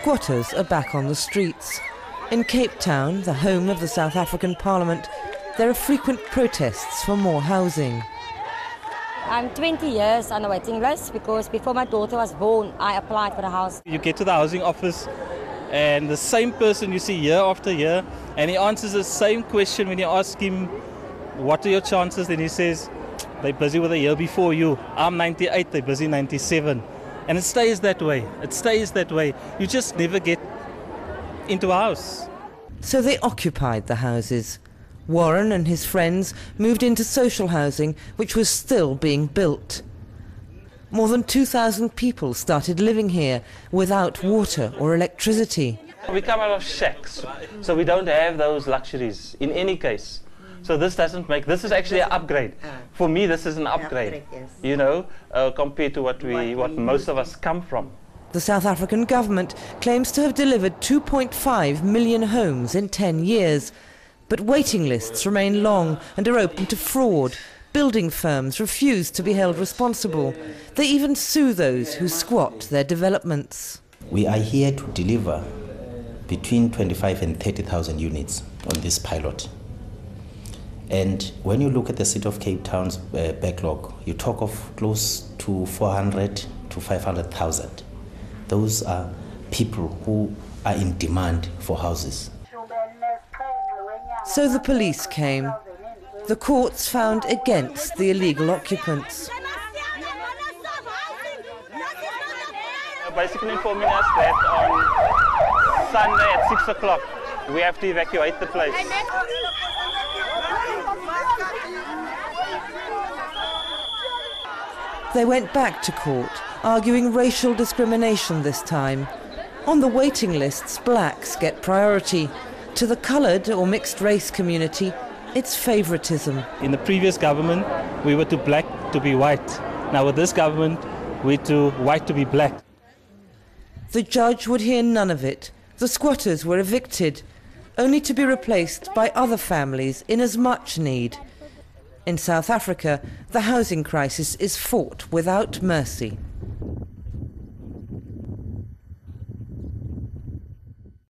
squatters are back on the streets. In Capetown, the home of the South African Parliament, there are frequent protests for more housing. I'm 20 years on the waiting list because before my daughter was born, I applied for the house. You get to the housing office and the same person you see year after year, and he answers the same question when you ask him, what are your chances? Then he says, they're busy with the year before you. I'm 98, they're busy 97. And it stays that way. It stays that way. You just never get into a house. So they occupied the houses. Warren and his friends moved into social housing, which was still being built. More than 2,000 people started living here without water or electricity. We come out of shacks, so we don't have those luxuries in any case. So this is actually an upgrade. For me, this is an upgrade, you know, compared to what most of us come from. The South African government claims to have delivered 2.5 million homes in 10 years. But waiting lists remain long and are open to fraud. Building firms refuse to be held responsible. They even sue those who squat their developments. We are here to deliver between 25 and 30,000 units on this pilot. And when you look at the city of Cape Town's backlog, you talk of close to 400 to 500,000. Those are people who are in demand for houses. So the police came. The courts found against the illegal occupants. Basically informing us that on Sunday at 6 o'clock we have to evacuate the place. They went back to court, arguing racial discrimination this time. On the waiting lists, blacks get priority. To the coloured or mixed race community, it's favouritism. In the previous government, we were too black to be white. Now with this government, we're too white to be black. The judge would hear none of it. The squatters were evicted, only to be replaced by other families in as much need. In South Africa, the housing crisis is fought without mercy.